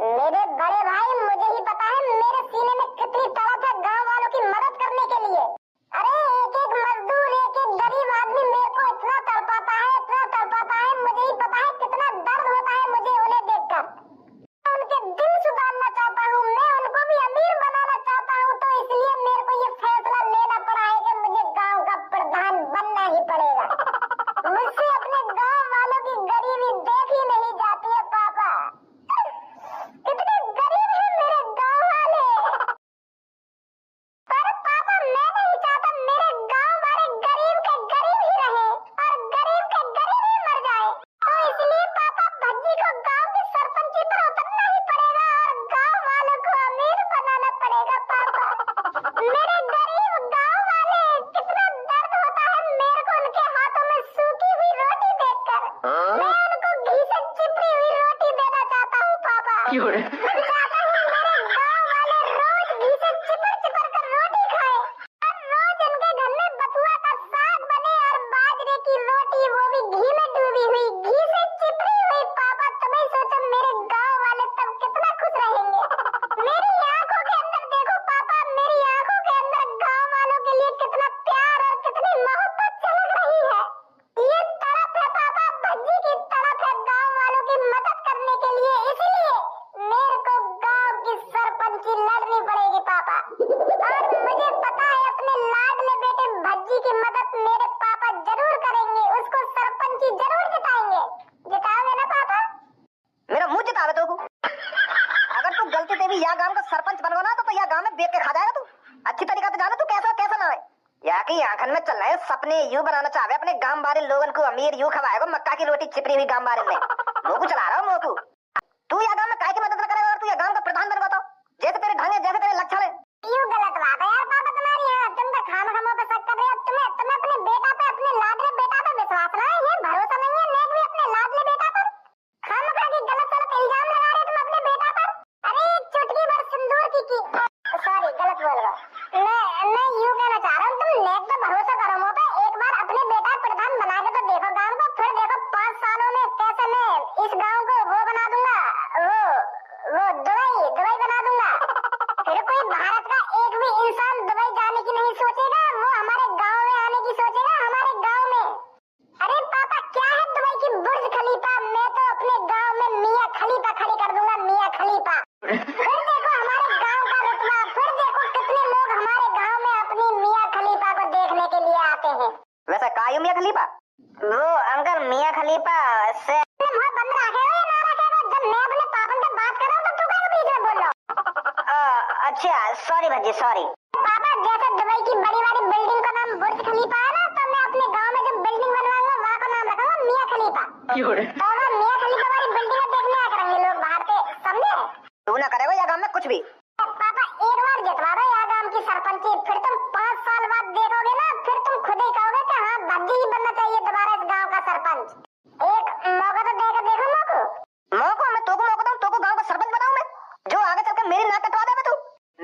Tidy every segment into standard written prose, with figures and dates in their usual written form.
मेरे बड़े भाई, मुझे ही पता है मेरे सीने में कितनी तड़प है गांव वालों की मदद करने के लिए। अरे एक एक मजदूर, एक एक गरीब आदमी मेरे को इतना तड़पाता है, इतना तड़पाता है। मुझे ही पता है कितना दर्द होता है मुझे उन्हें देखकर। मैं उनके दिल सुधारना चाहता हूँ, मैं उनको भी अमीर बनाना चाहता हूँ, तो इसलिए मेरे को ये फैसला लेना पड़ा है कि मुझे गाँव का प्रधान बनना ही पड़ेगा। मुझसे अपने गाँव वालों की गरीबी देखी नहीं जाती है पापा। कितने गरीब हैं मेरे गाँव वाले। पर पापा, मैं नहीं चाहता मेरे गाँव वाले गरीब के गरीब ही रहे और गरीब के गरीब ही मर जाए। तो इसलिए पापा, भज्जी को गाँव की सरपंची पर उतरना ही पड़ेगा और गाँव वालों को अमीर बनाना पड़ेगा पापा। मेरे गरीब गाँव वाले, कितना दर्द होता है मेरे को उनके हाथों में सूखी हुई रोटी देखकर। मैं उनको घी से चिपड़ी हुई रोटी देना चाहता हूँ पापा। मैं चाहता हूँ मेरे गाँव वाले रोज घी से चिपड़ चिपड़ कर रोटी खाए और रोज उनके घर में बथुआ का साग बने और बाजरे की रोटी, वो भी घी में डूबी हुई, घी से चिपड़ी हुई। पापा, तुम्हें सोचो मेरे गाँव वाले तब कितना खुश रहेंगे। मेरी आंखों के अंदर देखो पापा, मेरी आंखों के अंदर गाँव वालों के लिए कितना प्यार और कितनी मोहब्बत झलक रही है। ये तड़प है पापा, भज्जी की तड़प है गाँव वालों की मदद करने के लिए। इसलिए मेरे को गाँव की सरपंची लड़नी पड़ेगी पापा। और मुझे पता है अपने लाडले बेटे भज्जी की मदद मेरे पापा जरूर करेंगे, उसको सरपंची जरूर जिताएंगे। जिताओगे ना पापा? मेरा मुंह जितावे तो अगर तू गलती से भी यह गांव का सरपंच बनवा ना तो यह गांव में बेच के खा जाएगा तू। अच्छी तरीका से जाना तू कैसा ना है। यहाँ की आंखन में चल रहे सपने यूं बनाना चाहे अपने गांव बारे लोगों को अमीर यूं खवाएगा मक्का की रोटी चिपड़ी हुई गांव बारे में। मोकू चला रहा हूँ मोकू। तू यह गांव में काय की मदद न करेगा और तू यह गांव का प्रधान बनवा तो जैसे तेरे ढंग है, जैसे तेरे लक्षण है। यूं गलत बात है यार पापा तुम्हारी। यहाँ तुम तो खाम-खामों पे शक कर रहे हो। तुम्हें अपने बेटा पे, अपने लाडले बेटा पे विश्वास ना है, ये भरोसा नहीं है नेक भी अपने लाडले बेटा पर। खाम-खा की गलत इल्जाम लगा रहे तुम अपने बेटा पर। अरे एक चुटकी भर सिंदूर की सॉरी गलत बोल गया। मैं यूं कहना चाह रहा हूँ, तुम नेक तो भरोसा करो मुझ पे। एक बार अपने बेटा प्रधान बना के तो देखो गाँव को, फिर देखो 5 सालों में कैसे मैं इस गाँव को वो बना दूंगा, वो दुबई बना दूंगा। फिर कोई भारत का एक भी इंसान दुबई जाने की नहीं सोचेगा, वो हमारे गांव में आने की सोचेगा, हमारे गांव में। अरे पापा, क्या है दुबई की बुर्ज खलीफा, मैं तो अपने गांव में मियां खलीफा खड़ी कर दूंगा, मियां खलीफा। फिर देखो हमारे गांव का रुतबा, फिर देखो कितने लोग हमारे गांव में अपनी मियां खलीफा को देखने के लिए आते हैं। वैसा कायू मियां खलीफा? वो अंकल मियां खलीफा से मुंह बंद रखे हो या ना रखे हो? जब मैं अपने पापन से बात कर रहा हूँ तो तू क्यों बीच में बोल रहा हो? अच्छा सॉरी भज्जी सॉरी। पापा, जैसे दुबई की बड़ी बिल्डिंग का नाम बुर्ज खलीफा है ना, तो मैं अपने गांव में जब बिल्डिंग बनवाऊंगा वहाँ का नाम रखूंगा मियां खलीफा। तो अगर मियां खलीफा वाली बिल्डिंग देखने आ करेंगे लोग बाहर से, समझे? तू ना करेगा या गांव में कुछ भी। पापा एक बार जितवा दो यहाँ गांव की सरपंची, फिर तुम 5 साल बाद देखोगे ना, फिर तुम खुद ही कहोगे कि हाँ भज्जी ही बनना चाहिए दोबारा इस गांव का सरपंच। एक मौका तो देकर देखो। मौका मैं तोको मौका दूं, तोको गांव का सरपंच बनाऊं मैं, जो आगे चलकर मेरी नाक कटवा देगा तू।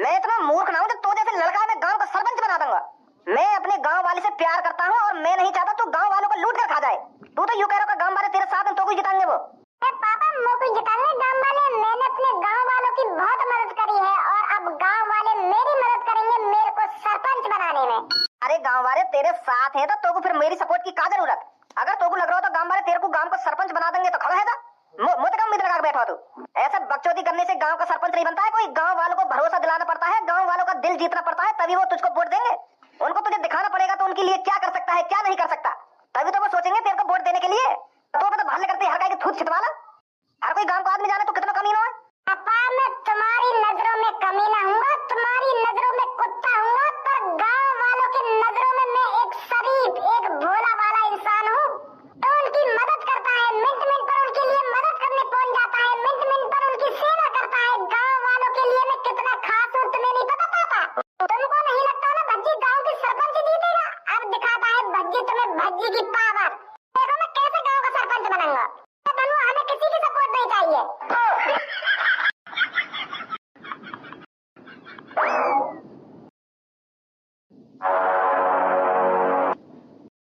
मैं इतना मूर्ख ना हूं तो जैसे लड़का मैं गांव का सरपंच बना दूंगा। मैं अपने गांव वाले से प्यार करता हूं और मैं नहीं चाहता तू गांव वालों को लूट कर खा जाए। तू तो यूं कह रहा है गांव वाले तेरे साथ हैं, तो कोई जिताएंगे वो। पापा मोको जिताएंगे गांव वाले। मैंने अपने गांव वालों की बहुत मदद करी है और अब गांव वाले मेरी मदद करेंगे मेरे को सरपंच बनाने में। अरे गांव वाले तेरे साथ हैं तो तोको फिर मेरी सपोर्ट की क्या जरूरत? अगर तोको लग रहा हो तो गांव वाले तेरे को गांव का सरपंच बना देंगे तो खड़ा है मुझे कम उम्मीद लगा बैठा तू। ऐसा बकचोदी करने से गांव का सरपंच नहीं बनता है कोई। गांव वालों को भरोसा दिलाना पड़ता है, गांव वालों का दिल जीतना पड़ता है, तभी वो तुझको वोट देंगे। उनको तुझे दिखाना पड़ेगा तो उनके लिए क्या कर सकता है क्या नहीं कर सकता, तभी तो वो सोचेंगे तेरे को वोट देने के लिए। तो भाले करते हर गाय के थूत छिटवाना। हर कोई गांव को आदमी जाने तो कितना कमीना है। पापा मैं तुम्हारी नजरों में कमीना हूँगा, तुम्हारी नजरों में कुत्ता हूँगा, पर गांव वालों की नजरों में मैं एक शरीफ, एक भोला वाला इंसान हूँ। तो उनकी मदद करता है, मिनट पर उनके लिए मदद करने पहुँच जाता है, मिनट पर उनकी सेवा करता है। गांव वालों के लिए मैं कितना खास हूँ तुम्हें नहीं पता पापा? तुमको नहीं लगता ना भज्जी गांव की सरपंच जीतेगा? अब दिखाता है भज्जी तुम्हें भज्जी की पावर। देखो मैं कैसे गांव का सरपंच बनूंगा। हमें किसी की सपोर्ट नहीं चाहिए।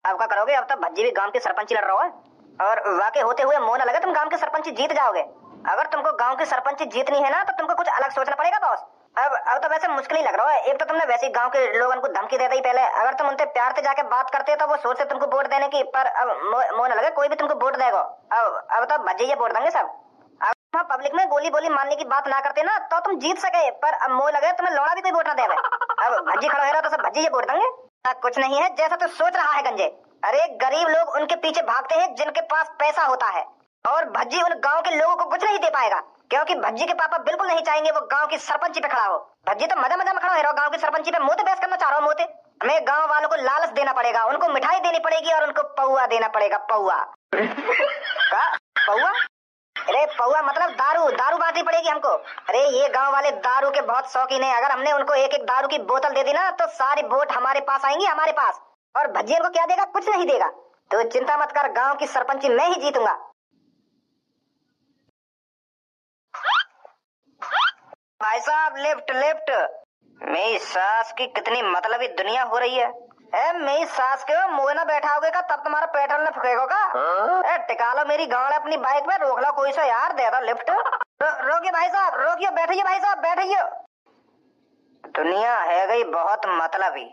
अब क्या करोगे? अब तो भज्जी भी गांव के सरपंच लड़ रहा है और वाकई होते हुए मोह न लगे तुम गांव के सरपंच जीत जाओगे। अगर तुमको गांव की सरपंची जीतनी है ना तो तुमको कुछ अलग सोचना पड़ेगा बॉस। अब तो वैसे मुश्किल ही लग रहा है। एक तो तुमने वैसे ही गांव के लोगों को धमकी दे दी पहले, अगर तुम उनसे प्यार से जाके बात करते तो वो सोचते तुमको वोट देने की, पर अब मोह न लगे कोई भी तुमको वोट देगा। अब तो भज्जे वोट देंगे सब। अब पब्लिक में गोली बोली मारने की बात ना करते ना तो तुम जीत सके, पर अब मोह लगे तुम्हें लौड़ा भी कोई वोट ना देवे। अब भज्जी खड़ा है तो सब भज्जे वोट देंगे। कुछ नहीं है जैसा तू सोच रहा है गंजे। अरे गरीब लोग उनके पीछे भागते हैं जिनके पास पैसा होता है, और भज्जी उन गांव के लोगों को कुछ नहीं दे पाएगा, क्योंकि भज्जी के पापा बिल्कुल नहीं चाहेंगे वो गांव की सरपंची पे खड़ा हो। भज्जी तो मजा मजा में खड़ा है, गांव की सरपंची पे मोते बहस करना चाह रहा हूँ। मोते हमें गांव वालों को लालच देना पड़ेगा, उनको मिठाई देनी पड़ेगी और उनको पौआ देना पड़ेगा। पौआ पौआ? अरे पौआ मतलब दारू, दारू बांटनी पड़ेगी हमको। अरे ये गांव वाले दारू के बहुत शौकीन है, अगर हमने उनको एक एक दारू की बोतल दे दी ना तो सारी वोट हमारे पास आएंगी, हमारे पास। और भज्जी को क्या देगा? कुछ नहीं देगा। तो चिंता मत कर, गांव की सरपंची मैं ही जीतूंगा। भाई साहब लेफ्ट लेफ्ट। मेरी सास की कितनी मतलबी दुनिया हो रही है। मेरी सास के मुँह ना बैठाओगे का तब तुम्हारा पेट्रोल न फूकेगा का? टिका लो मेरी गाड़ अपनी बाइक पे, रोक लो कोई सा यार, दे दो लिफ्ट। रोकिए भाई साहब, रोकिए, बैठिए भाई साहब, बैठिए। दुनिया है गई बहुत मतलबी।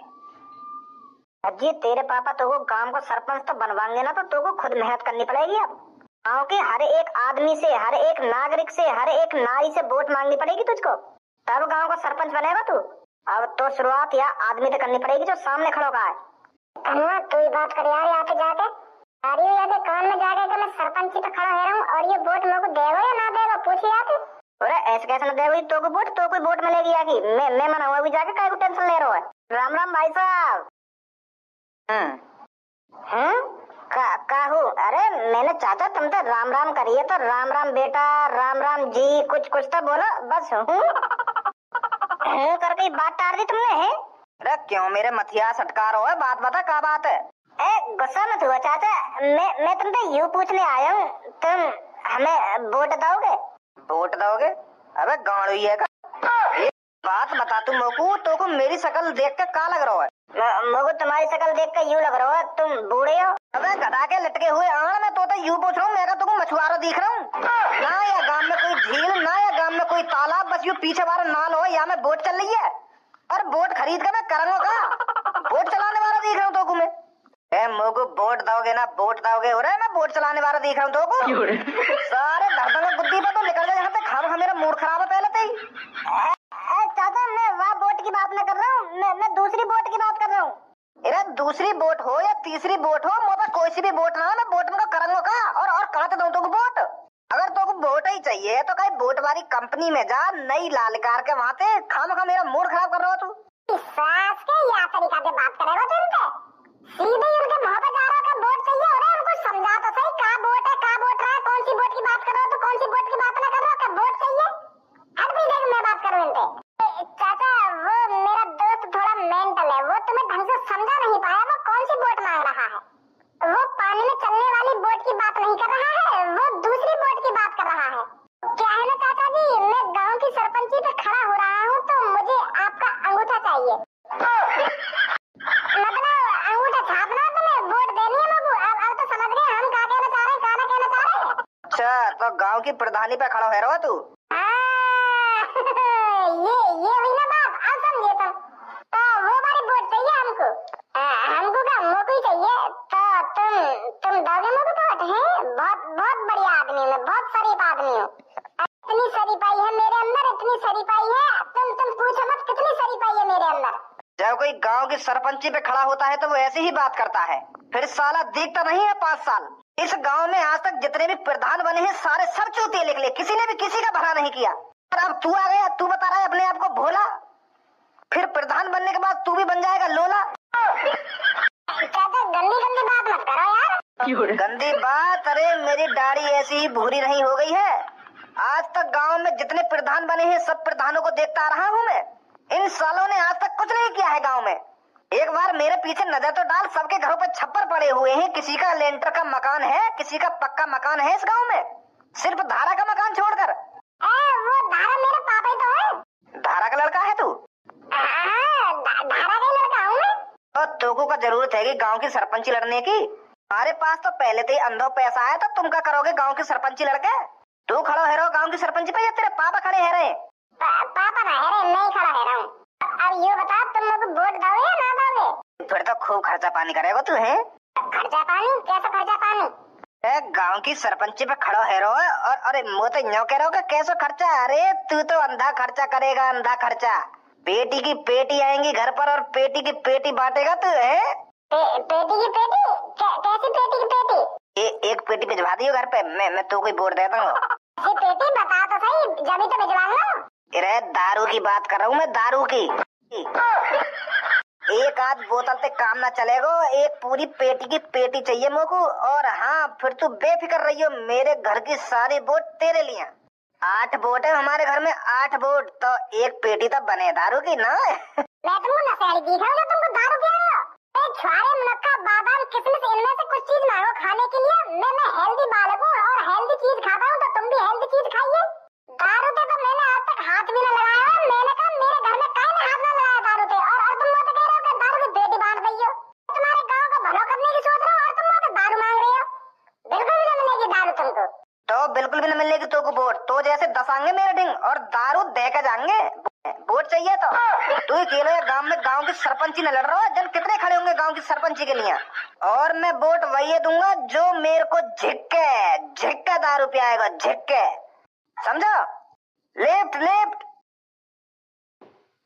अजी तेरे पापा तो गांव को सरपंच तो बनवाएंगे ना, तो तुमको खुद मेहनत करनी पड़ेगी। अब गांव के हर एक आदमी से, हर एक नागरिक से, हर एक नारी से वोट मांगनी पड़ेगी तुझको, तब गांव का सरपंच बनेगा तू। अब तो शुरुआत या आदमी से करनी पड़ेगी जो सामने खड़ा होगा है। तू ही बात कर यार, यहाँ पे जाके कान में जाके कि मैं सरपंची पे खड़ा है हूँ और ये वोट मेरे को देगा या ना देगा, पूछ यार। अरे ऐसे कैसे न देगा तो वोट, तो कोई वोट मिलेगी या की? मैं मना हुआ, अभी जाके काय को टेंशन ले रहा है। राम राम भाई साहब। काहू? अरे मैंने चाचा तुम तो राम राम करिए, तो राम राम बेटा, राम राम जी, कुछ कुछ तो बोलो बस। करके बात टार दी तुमने है? अरे क्यों मेरे मथिया सटका रहा है? बात बता, क्या बात है? गुस्सा मत हुआ चाचा, मैं तुमसे यूं पूछने आया हूँ, तुम हमें वोट दोगे? वोट दोगे? अबे गाड़ू ही है का? बात बता तू मोकू, तो को मेरी शक्ल देख कर क्या लग रहा है? मोकू तुम्हारी शक्ल देख कर यूं लग रहा है तुम बूढ़े हो। अबे गधा के लटके हुए आड़ में तो यूं पूछ रहा हूँ, मैं तुमको मछुआरा दिख रहा हूँ ना? या गांव में कोई झील, ना या गांव में कोई तालाब, बस यूं पीछे वाला नाल हो, या में बोट चल रही है। और बोट खरीद कर मैं करूंगा का? बोट चलाने वाला दिख रहा हूँ तो मैं। मोकू बोट दोगे ना, बोट दोगे? हो रहा है मैं बोट चलाने वाला दिख रहा हूँ तो को? सारे धरतंग बुद्धि पर तो निकल गए यहाँ पे। खाम मेरा मूड खराब है पहले से ही। चाचा मैं वहाँ बोट की बात न कर रहा हूँ, मैं दूसरी बोट की बात कर रहा हूँ। अरे दूसरी बोट हो या तीसरी बोट हो, मोबा कोई सी भी बोट ना, मैं बोट में करूंगा का? और कहाँ से दूं तो बोट? अगर तो बोट ही चाहिए तो कहीं बोट वाली कंपनी में जा, नई लाल कार के वहाँ पे। खाम खा मेरा मूड खराब कर रहा हो तू। सास के या तरीका से बात करेगा तू इनसे? सीधे उनके मुंह पे जा रहा है बोट चाहिए, हो रहा है उनको समझा तो सही, का बोट है, का बोट रहा है, कौन सी बोट की बात कर रहा हो, तो कौन सी बोट की बात ना कर रहा हो, का बोट चाहिए। हट भी देख मैं बात करूँ इनसे। चाचा वो मेरा दोस्त थोड़ा मेंटल है, वो तुम्हें ढंग से समझा नहीं पाया वो कौन सी बोट मांग रहा है। वो पानी में चलने वाली बोट की बात नहीं कर रहा है, वो दूसरी बोट की बात कर रहा है। क्या है ना चाचा जी, मैं गांव की सरपंची पे खड़ा हो रहा हूँ तो मुझे आपका अंगूठा चाहिए। मतलब अंगूठा छापना है तुम्हें, वोट देनी है बाबू। अब तो समझ गए हम क्या कहना चाह रहे हैं, क्या ना कहना चाह रहे हैं। अच्छा तो गांव की प्रधानी पे खड़ा है रहो तू? ये हुई ना बात, अब समझे तुम। तो वो वाली बोट चाहिए हमको, हमको का मोको ही चाहिए। तो तुम दोगे मोको बोट? है बहुत बहुत बढ़िया आदमी, मैं बहुत शरीफ आदमी हूँ। इतनी शरीफाई है मेरे अंदर, इतनी शरीफाई है, तुम पूछो मत कितनी शरीफाई है मेरे अंदर। जब कोई गांव की सरपंची पे खड़ा होता है तो वो ऐसे ही बात करता है, फिर साला दिखता नहीं है 5 साल। इस गांव में आज तक जितने भी प्रधान बने हैं सारे सब चूतिए निकले, किसी ने भी किसी का भला नहीं किया। और अब तू आ गया, तू बता रहा है अपने आप को भोला, फिर प्रधान बनने के बाद तू भी बन जाएगा लोला। गंदी गंदी बात मत करो यार। गंदी बात? अरे मेरी दाढ़ी ऐसी ही भूरी नहीं हो गई है। आज तक गांव में जितने प्रधान बने हैं सब प्रधानों को देखता आ रहा हूँ मैं। इन सालों ने आज तक कुछ नहीं किया है गांव में। एक बार मेरे पीछे नजर तो डाल, सबके घरों पर छप्पर पड़े हुए हैं, किसी का लेंटर का मकान है, किसी का पक्का मकान है इस गांव में, सिर्फ धारा का मकान छोड़कर। वो धारा मेरे पापा ही तो है। धारा का लड़का है तू? धारा का लड़का हूँ मैं। तो तुमको का जरूरत है कि गांव की सरपंची लड़ने की? हमारे पास तो पहले से ही अंधो पैसा है, तो तुम क्या करोगे गांव की सरपंची लड़के? तू खड़ा है रहो गांव की सरपंच पे या तेरे पापा खड़े है रहे? पापा ना है रे, मैं ही खड़ा है रहा हूँ। अब ये बता, तुम लोग वोट दोगे या ना दोगे? फिर तो खूब खर्चा पानी करेगा तू है। खर्चा पानी? कैसा खर्चा पानी? गांव की सरपंची पे खड़ो है रो और अरे मुँह तो यूं कह रहा हो कैसे खर्चा? अरे तू तो अंधा खर्चा करेगा, अंधा खर्चा। बेटी की पेटी आएंगी घर पर और पेटी की पेटी बांटेगा तू है। पेटी की पेटी? कैसी पेटी की पेटी? एक पेटी भिजवा दियो घर पे, मैं तू कोई वोट देता हूँ। ये पेटी बता तो सही, जब तो भिजवाऊंगा। अरे दारू की बात कर रहा हूँ मैं, दारू की। एक आध बोतल से काम ना चलेगा, एक पूरी पेटी की पेटी चाहिए मुझको। और हाँ फिर तू बेफिक्र रहियो, मेरे घर की सारी वोट तेरे लिए। 8 वोट है हमारे घर में, 8 वोट तो एक पेटी तो बने दारू की ना। मैं तुमको नशेड़ी दिख रहा हूँ जो तुमको दारू पिलाऊंगा? छुआरे, मुनक्का, बादाम, किशमिश, इनमें से कुछ चीज मांगो खाने के लिए। मैं हेल्दी बालक हूँ और हेल्दी चीज खाता हूँ, तो तुम भी हेल्दी चीज खाइए। दारू पे तो मैंने आज तक हाथ भी न लगाया। मैंने कहा मेरे घर में काहे ने हाथ न लगाया दारू पे। और तुम मुझे कह रहे हो कि दारू की पेटी बांट दइयो। तुम्हारे गांव का भला करने की सोच रहा हूँ और तुम मुझे दारू मांग रहे हो। बिल्कुल भी न मिलेगी दारू तुमको। तो बिल्कुल भी न मिलेगी तो को वोट, तो जैसे 10 आएंगे मेरे ढिंग और दारू दे के जाएंगे। वोट चाहिए तो तू अकेले गांव में गांव की सरपंची न लड़ रहा है। जन कितने खड़े होंगे गांव की सरपंची के लिए? और मैं वोट वही दूंगा जो मेरे को झिक्के दारू पियाएगा, झिक्के, समझो? Left left.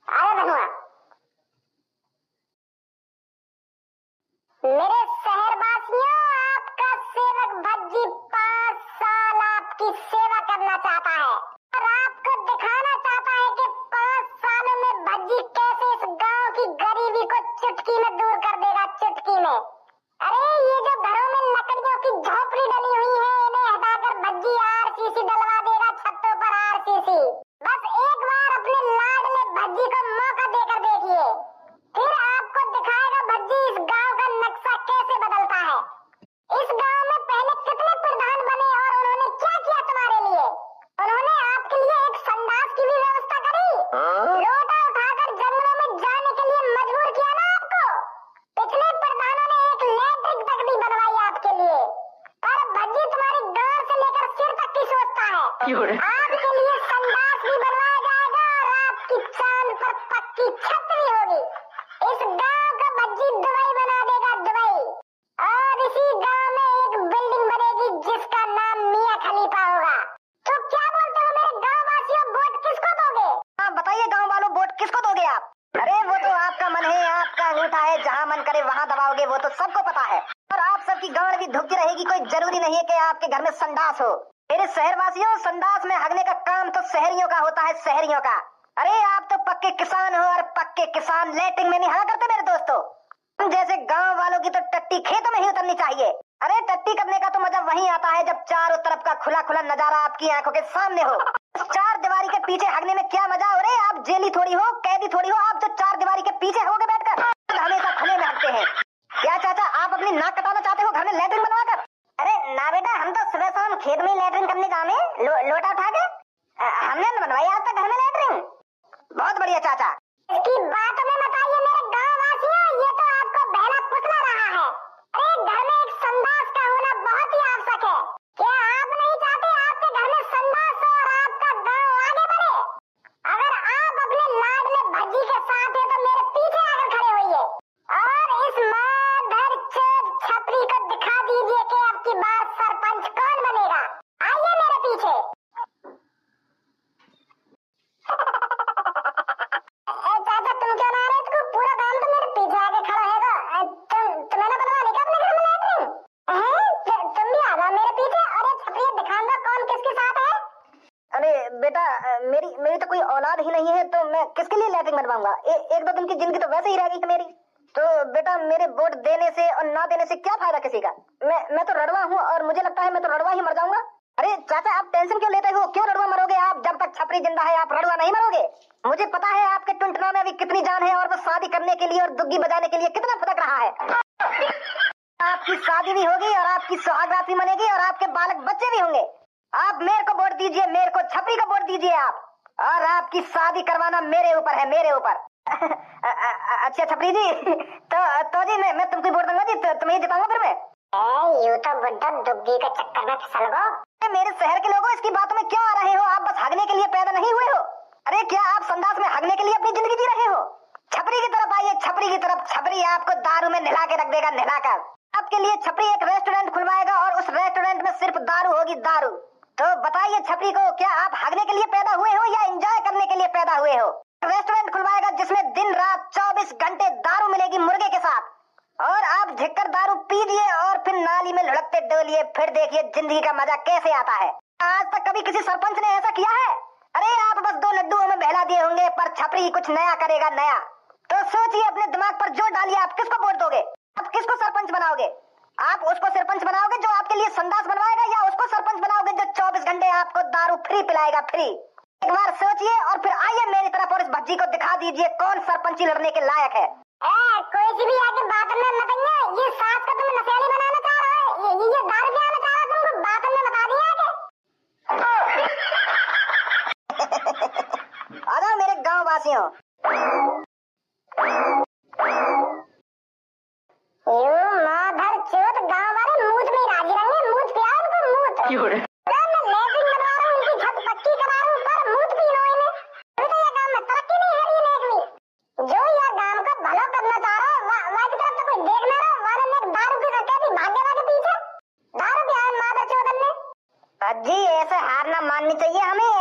आया धनुआ। मेरे शहरवासियों, आपका सेवक भज्जी 5 साल आपकी सेवा करना चाहता है और आपको दिखाना चाहता है कि 5 सालों में भज्जी कैसे इस गांव की गरीबी को चुटकी में दूर कर देगा, चुटकी में। अरे ये जो घरों में लकड़ियों की झोपड़ी डली हुई है, इन्हें हटाकर भज्जी आरसीसी डलवा देगा, छतों पर आरसीसी। बस एक बार अपने लाडले भज्जी को मौका देकर देखिए, फिर आपको दिखाएगा भज्जी इस गांव का नक्शा कैसे बदलता है। इस गांव में पहले कितने प्रधान बने और उन्होंने क्या किया तुम्हारे लिए? उन्होंने आपके लिए एक संडास की भी व्यवस्था करी। लोटा उठाकर जंगलों में जाने के लिए मजबूर किया ना आपको। पिछले प्रधानों ने एक लैट्रिन तक नहीं बनवाई आपके लिए। और भज्जी तुम्हारी गांव से लेकर सिर तक की सोचता है। आपके लिए संडास भी बनवाया जाएगा और आपकी चांद पर पक्की छत भी होगी। इस गांव का भज्जी दुबई बना देगा, दुबई। और इसी गांव में एक बिल्डिंग बनेगी जिसका नाम मियां खलीफा होगा। तो क्या बोलते हो मेरे गांव वासियों, वोट किसको दोगे? हाँ बताइए गांव वालों, वोट किसको दोगे आप? अरे वो तो आपका मन है, आपका अंगूठा है, जहाँ मन करे वहाँ दबाओगे, वो तो सबको पता है। और आप सबकी गांव भी धुकती रहेगी, कोई जरूरी नहीं है कि आपके घर में संडास हो। मेरे शहरवासियों, संडास में हगने का काम तो शहरियों का होता है, शहरियों का। अरे आप तो पक्के किसान हो और पक्के किसान लैट्रिन में नहीं हगा करते मेरे दोस्तों। जैसे गांव वालों की तो टट्टी खेतों में ही उतरनी चाहिए। अरे टट्टी करने का तो मजा वहीं आता है जब चारों तरफ का खुला खुला नजारा आपकी आंखों के सामने हो। चार दीवारी के पीछे हगने में क्या मजा हो रहे? आप जेली थोड़ी हो, कैदी थोड़ी हो, आप जो चार दीवारी के पीछे होगे बैठकर हमेशा खुले में हगते हैं। क्या चाचा आप अपनी नाक कटाना चाहते हो घर में लैट्रिन बनवाकर? अरे ना बेटा, हम तो सुबह शाम खेत में लैट्रिन करने जाने लोटा उठा के, हमने न बनवाई आज तक घर में लैट्रिन। बहुत बढ़िया चाचा। इसकी बात में बताइए मेरे गांव वासियों, ये तो आपको बहला फुसला रहा है। अरे घर में एक संडास का होना बहुत ही आवश्यक है। क्या आप नहीं चाहते आपके घर में संडास हो और आपका गांव आगे बढ़े? अगर आप अपने लाडले भज्जी के साथ हैं तो मेरे पीछे आकर खड़े होइए और इस माधर चोद छपरी को दिखा दीजिए कि अब की बार सरपंच कौन बनेगा। आइए मेरे पीछे। चाचा तुम क्यों ना रहे? इसको पूरा गांव तो मेरे पीछे आके खड़ा है। तुम्हें ना बनवाने का अपने घर में लैट्रिन है? तुम भी आ जाओ मेरे पीछे। अरे छपरी दिखा दो कौन किसके साथ है। अरे बेटा, मेरी तो कोई औलाद ही नहीं है, तो मैं किसके लिए लैट्रिन बनवाऊंगा? एक दो दिन की जिंदगी तो वैसे ही रह गई मेरी। तो बेटा मेरे वोट देने से और ना देने से क्या फायदा किसी का? मैं तो रड़वा हूँ और मुझे लगता है मैं तो रड़वा ही मर जाऊंगा। अरे चाचा आप टेंशन क्यों लेते हो? क्यों रड़वा मरोगे आप? जब तक छपरी जिंदा है आप रड़वा नहीं मरोगे। मुझे पता है आपके टुनटुना में अभी कितनी जान है और वो शादी करने के लिए और दुग्गी बजाने के लिए कितना फटक रहा है। आपकी शादी भी होगी और आपकी सुहागरात भी मनेगी और आपके बालक बच्चे भी होंगे। आप मेरे को वोट दीजिए, मेरे को छपरी को वोट दीजिए आप, और आपकी शादी करवाना मेरे ऊपर है, मेरे ऊपर। अच्छा छपरी जी, तो जी मैं तुमको वोट दूंगा जी, तुम्हें जिताऊंगा फिर मैं। यूं तो बुड्ढा दुग्गी के चक्कर में फिसल गो। अरे मेरे शहर के लोगों, इसकी बातों में क्यों आ रहे हो? आप बस हगने के लिए पैदा नहीं हुए हो। अरे क्या आप संडास में हगने के लिए अपनी जिंदगी जी रहे हो? छपरी की तरफ आइए, छपरी की तरफ। छपरी आपको दारू में नहला के रख देगा, नहलाकर। आपके लिए छपरी एक रेस्टोरेंट खुलवाएगा और उस रेस्टोरेंट में सिर्फ दारू होगी, दारू। तो बताइए छपरी को, क्या आप हगने के लिए पैदा हुए हो या एंजॉय करने के लिए पैदा हुए हो? रेस्टोरेंट खुलवाएगा जिसमें दिन रात 24 घंटे दारू मिलेगी मुर्गे के साथ, और आप झिककर दारू पीजिए और फिर नाली में लुढ़कते डोलिए, फिर देखिए जिंदगी का मजा कैसे आता है। आज तक कभी किसी सरपंच ने ऐसा किया है? अरे आप बस 2 लड्डुओं में बहला दिए होंगे, पर छपरी कुछ नया करेगा, नया। तो सोचिए, अपने दिमाग पर जोर डालिए, आप किसको वोट दोगे? आप किसको सरपंच बनाओगे? आप उसको सरपंच बनाओगे जो आपके लिए संडास बनवाएगा, या उसको सरपंच बनाओगे जो 24 घंटे आपको दारू फ्री पिलाएगा, फ्री? एक बार सोचिए और फिर आइए मेरी तरफ और इस भज्जी को दिखा दीजिए कौन सरपंची लड़ने के लायक है। कोई सी भी आके बात में मत आइए। ये सास का तुम नशेली बनाना चाह रहे हो, ये दारू पिलाना चाह रहा, तुमको बात में बता दिया। आ जाओ मेरे गाँव वासियों। माधर चोत गाँव वाले मूत में राजी रहेंगे, मूत पिया उनको, मूत। मैं लेटरिन बनवा रहा हूँ, उनकी छत पक्की करा रहा हूँ, पर मूत पी लो इन्हें। अभी तो ये गाँव में तरक्की नहीं है, ये नेकनी। जो यह गाँव का भला करना चाह रहा है, वहाँ की तरफ तो कोई देख ना रहा, वाले ने दारू पी कर कैसी भाग्य के पीछे दारू पिया माधर चोदन ने। जी ऐसे हार ना माननी चाहिए हमें।